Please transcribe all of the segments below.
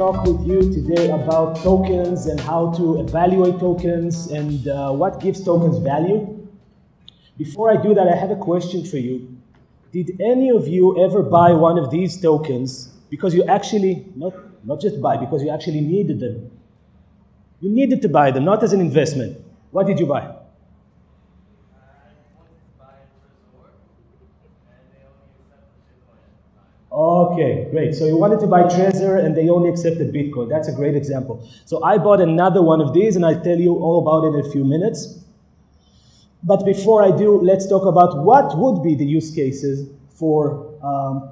talk with you today about tokens and how to evaluate tokens and what gives tokens value. Before I do that, I have a question for you. Did any of you ever buy one of these tokens because you actually, not just buy, because you actually needed them? You needed to buy them, not as an investment. What did you buy? Okay, great. So you wanted to buy Trezor and they only accepted Bitcoin. That's a great example. So I bought another one of these and I'll tell you all about it in a few minutes. But before I do, let's talk about what would be the use cases for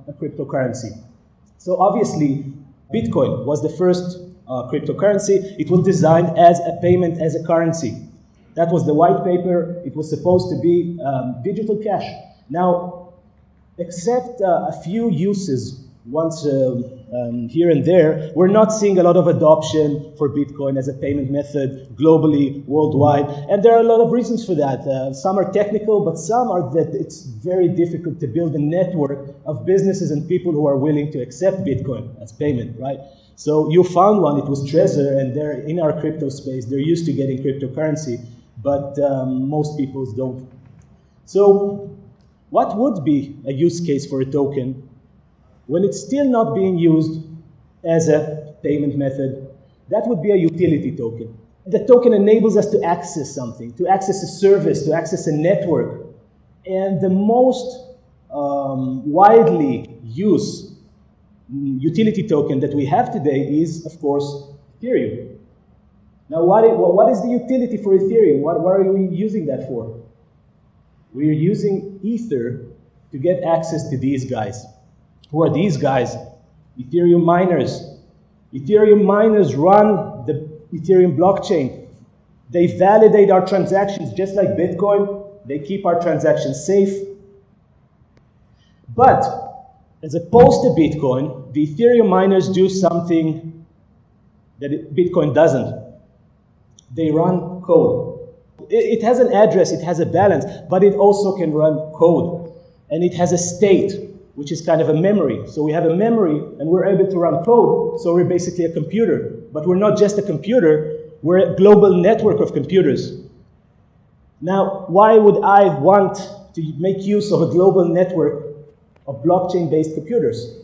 a cryptocurrency. So obviously, Bitcoin was the first cryptocurrency. It was designed as a payment, as a currency. That was the white paper. It was supposed to be digital cash. Now, except a few uses once here and there, we're not seeing a lot of adoption for Bitcoin as a payment method globally, worldwide. And there are a lot of reasons for that. Some are technical, but some are that it's very difficult to build a network of businesses and people who are willing to accept Bitcoin as payment, right? So you found one, it was Trezor, and they're in our crypto space. They're used to getting cryptocurrency, but most people don't. So what would be a use case for a token when it's still not being used as a payment method? That would be a utility token. The token enables us to access something, to access a service, to access a network. And the most widely used utility token that we have today is, of course, Ethereum. Now, what is the utility for Ethereum? What are we using that for? We are using Ether to get access to these guys. Who are these guys? Ethereum miners. Ethereum miners run the Ethereum blockchain. They validate our transactions just like Bitcoin. They keep our transactions safe. But as opposed to Bitcoin, the Ethereum miners do something that Bitcoin doesn't. They run code. It has an address, it has a balance, but it also can run code. And it has a state, which is kind of a memory. So we have a memory and we're able to run code, so we're basically a computer. But we're not just a computer, we're a global network of computers. Now, why would I want to make use of a global network of blockchain-based computers?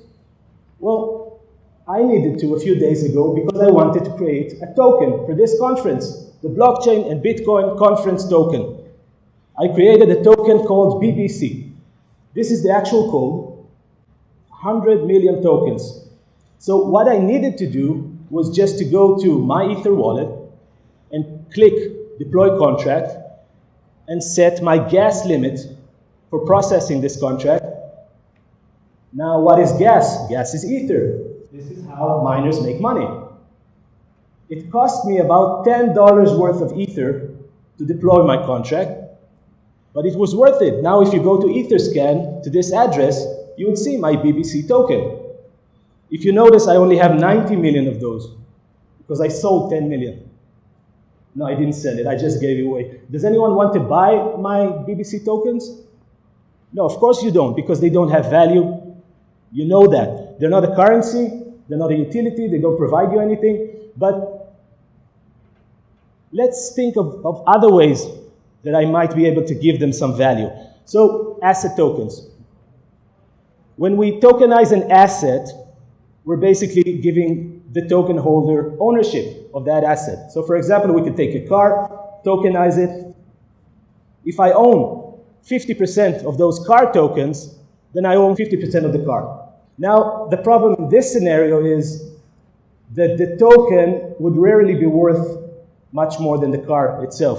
Well, I needed to a few days ago because I wanted to create a token for this conference, the Blockchain and Bitcoin Conference token. I created a token called BBC. This is the actual code, 100 million tokens. So what I needed to do was just to go to my Ether wallet and click deploy contract and set my gas limit for processing this contract. Now, what is gas? Gas is Ether. This is how miners make money. It cost me about $10 worth of Ether to deploy my contract, but it was worth it. Now, if you go to Etherscan, to this address, you would see my BBC token. If you notice, I only have 90 million of those because I sold 10 million. No, I didn't sell it. I just gave it away. Does anyone want to buy my BBC tokens? No, of course you don't, because they don't have value. You know that. They're not a currency. They're not a utility. They don't provide you anything. But let's think of other ways that I might be able to give them some value. So, asset tokens. When we tokenize an asset, we're basically giving the token holder ownership of that asset. So, for example, we could take a car, tokenize it. If I own 50% of those car tokens, then I own 50% of the car. Now, the problem in this scenario is that the token would rarely be worth much more than the car itself,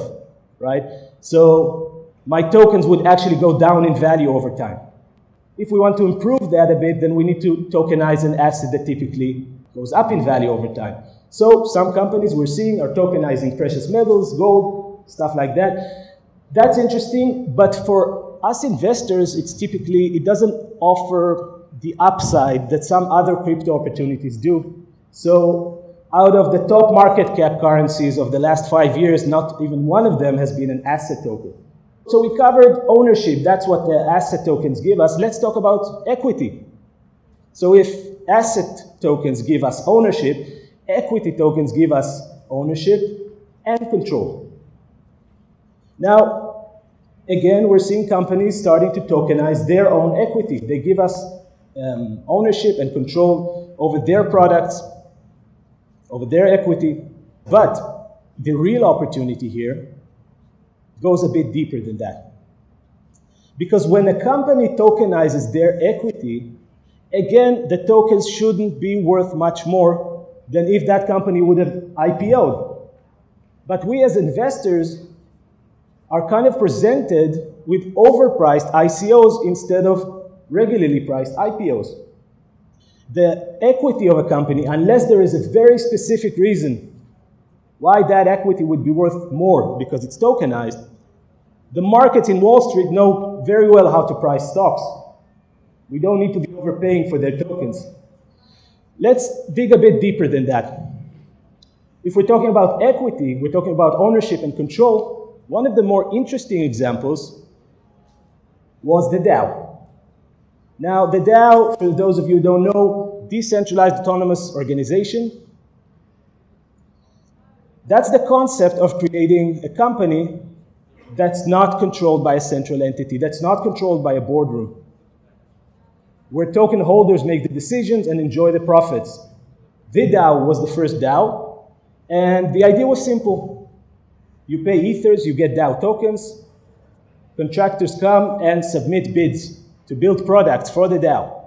right? So my tokens would actually go down in value over time. If we want to improve that a bit, then we need to tokenize an asset that typically goes up in value over time. So some companies we're seeing are tokenizing precious metals, gold, stuff like that. That's interesting, but for us investors, it doesn't offer the upside that some other crypto opportunities do. So out of the top market cap currencies of the last 5 years, not even one of them has been an asset token. So we covered ownership. That's what the asset tokens give us. Let's talk about equity. So if asset tokens give us ownership, Equity tokens give us ownership and control. Now, again, we're seeing companies starting to tokenize their own equity. They give us ownership and control over their products, over their equity. But the real opportunity here goes a bit deeper than that. Because when a company tokenizes their equity, again, the tokens shouldn't be worth much more than if that company would have IPO'd. But we as investors are kind of presented with overpriced ICOs instead of regularly priced IPOs. The equity of a company, unless there is a very specific reason why that equity would be worth more because it's tokenized, the markets in Wall Street know very well how to price stocks. We don't need to be overpaying for their tokens. Let's dig a bit deeper than that. If we're talking about equity, we're talking about ownership and control. One of the more interesting examples was the DAO. Now, the DAO, for those of you who don't know, decentralized autonomous organization. That's the concept of creating a company that's not controlled by a central entity, that's not controlled by a boardroom, where token holders make the decisions and enjoy the profits. The DAO was the first DAO, and the idea was simple. You pay ethers, you get DAO tokens, contractors come and submit bids to build products for the DAO.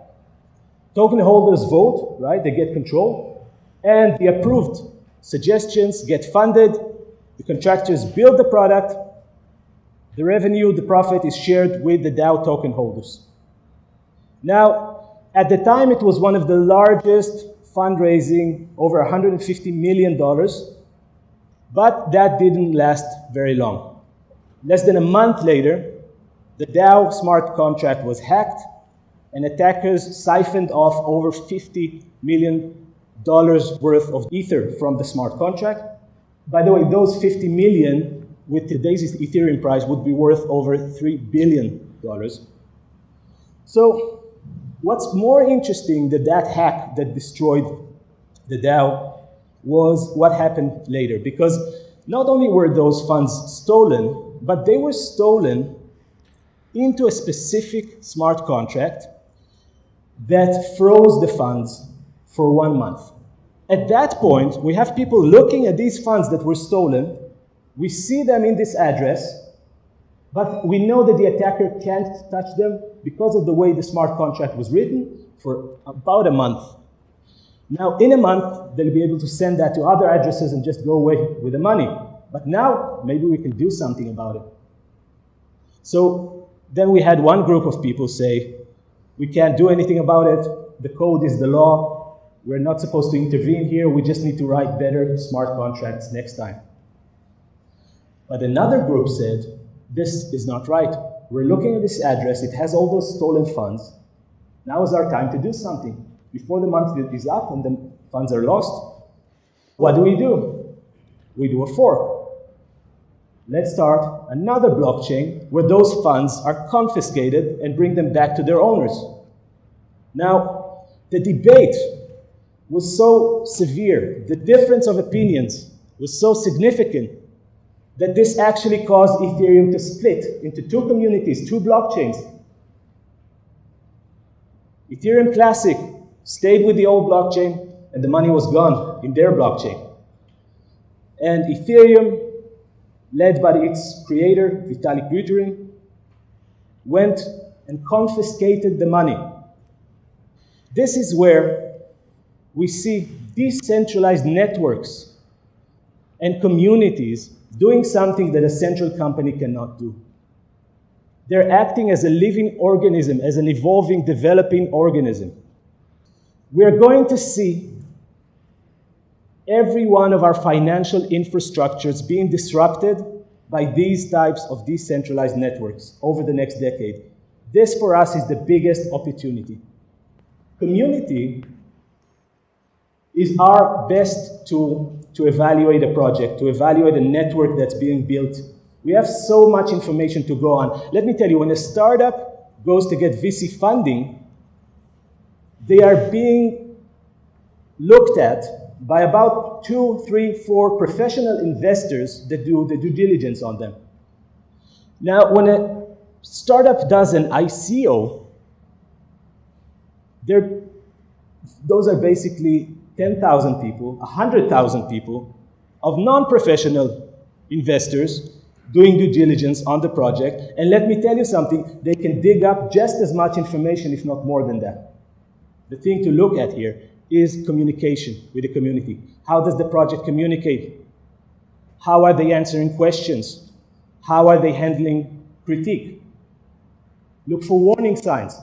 Token holders vote, right? They get control, and the approved suggestions get funded. The contractors build the product. The revenue, the profit is shared with the DAO token holders. Now, at the time, it was one of the largest fundraising, over $150 million, but that didn't last very long. Less than a month later, the DAO smart contract was hacked, and attackers siphoned off over $50 million worth of ether from the smart contract. By the way, those 50 million with today's Ethereum price would be worth over $3 billion. So what's more interesting than that hack that destroyed the DAO was what happened later. Because not only were those funds stolen, but they were stolen into a specific smart contract that froze the funds for 1 month. At that point, we have people looking at these funds that were stolen. We see them in this address, but we know that the attacker can't touch them because of the way the smart contract was written for about a month. Now, in a month, they'll be able to send that to other addresses and just go away with the money. But now, maybe we can do something about it. So then we had one group of people say, we can't do anything about it. The code is the law. We're not supposed to intervene here. We just need to write better smart contracts next time. But another group said, this is not right. We're looking at this address. It has all those stolen funds. Now is our time to do something. Before the month is up and the funds are lost, what do? We do a fork. Let's start another blockchain where those funds are confiscated and bring them back to their owners. Now, the debate was so severe, the difference of opinions was so significant that this actually caused Ethereum to split into two communities, two blockchains. Ethereum Classic stayed with the old blockchain, and the money was gone in their blockchain. And Ethereum, led by its creator, Vitalik Buterin, went and confiscated the money. This is where we see decentralized networks and communities doing something that a central company cannot do. They're acting as a living organism, as an evolving, developing organism. We're going to see every one of our financial infrastructures being disrupted by these types of decentralized networks over the next decade. This, for us, is the biggest opportunity. Community is our best tool to evaluate a project, to evaluate a network that's being built. We have so much information to go on. Let me tell you, when a startup goes to get VC funding, they are being looked at by about 2, 3, 4 professional investors that do the due diligence on them. Now, when a startup does an ICO, those are basically 10,000 people, 100,000 people of non-professional investors doing due diligence on the project. And let me tell you something, they can dig up just as much information, if not more than that. The thing to look at here is communication with the community. How does the project communicate? How are they answering questions? How are they handling critique? Look for warning signs.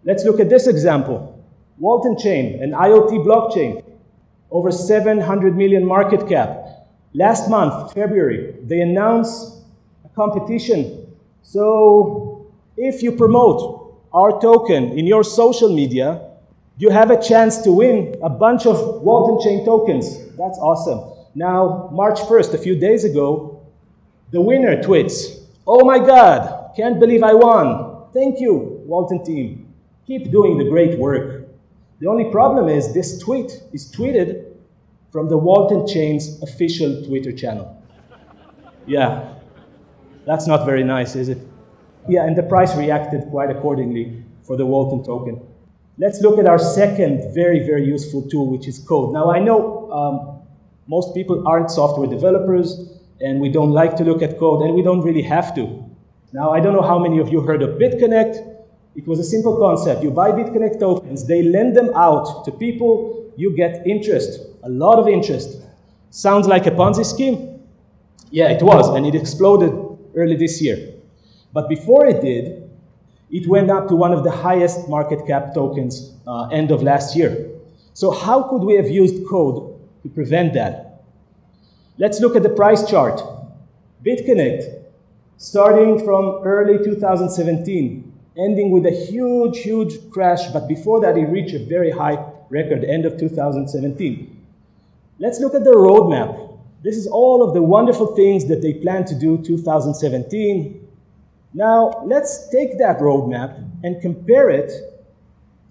Let's look at this example. Walton Chain, an IoT blockchain, over 700 million market cap. Last month, February, they announced a competition. So if you promote our token in your social media, you have a chance to win a bunch of Walton Chain tokens. That's awesome. Now, March 1st, a few days ago, the winner tweets, "Oh my God, can't believe I won. Thank you, Walton team. Keep doing the great work." The only problem is this tweet is tweeted from the Walton Chain's official Twitter channel. Yeah, that's not very nice, is it? Yeah, and the price reacted quite accordingly for the Walton token. Let's look at our second very, very useful tool, which is code. Now, I know most people aren't software developers, and we don't like to look at code, and we don't really have to. Now, I don't know how many of you heard of Bitconnect. It was a simple concept. You buy Bitconnect tokens, they lend them out to people, you get interest, a lot of interest. Sounds like a Ponzi scheme? Yeah, it was, and it exploded early this year. But before it did, it went up to one of the highest market cap tokens end of last year. So how could we have used code to prevent that? Let's look at the price chart. Bitconnect, starting from early 2017, ending with a huge, huge crash, but before that it reached a very high record, end of 2017. Let's look at the roadmap. This is all of the wonderful things that they plan to do 2017. Now, let's take that roadmap and compare it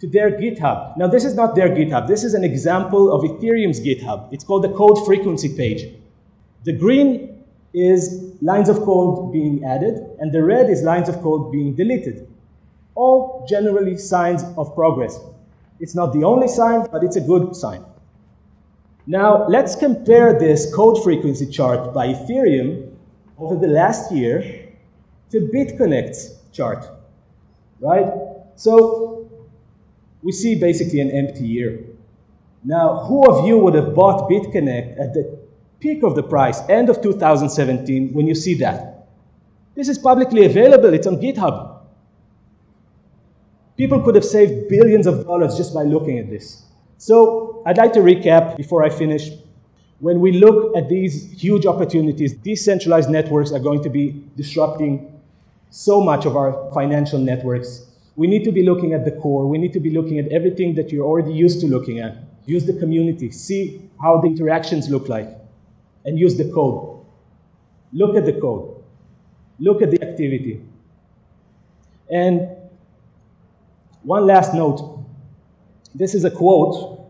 to their GitHub. Now, this is not their GitHub. This is an example of Ethereum's GitHub. It's called the code frequency page. The green is lines of code being added, and the red is lines of code being deleted. All generally signs of progress. It's not the only sign, but it's a good sign. Now, let's compare this code frequency chart by Ethereum over the last year to Bitconnect's chart, right? So we see basically an empty year. Now, who of you would have bought Bitconnect at the peak of the price, end of 2017, when you see that? This is publicly available, it's on GitHub. People could have saved billions of dollars just by looking at this. So I'd like to recap before I finish. When we look at these huge opportunities, decentralized networks are going to be disrupting so much of our financial networks. We need to be looking at the core. We need to be looking at everything that you're already used to looking at. Use the community, see how the interactions look like, and use the code. Look at the code. Look at the activity. And one last note. This is a quote.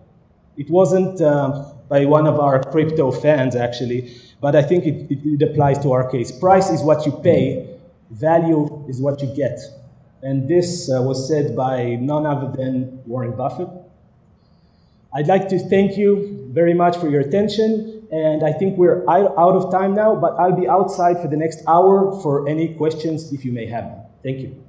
It wasn't by one of our crypto fans, actually, but I think it applies to our case. Price is what you pay. Value is what you get. And this was said by none other than Warren Buffett. I'd like to thank you very much for your attention. And I think we're out of time now, but I'll be outside for the next hour for any questions if you may have them. Thank you.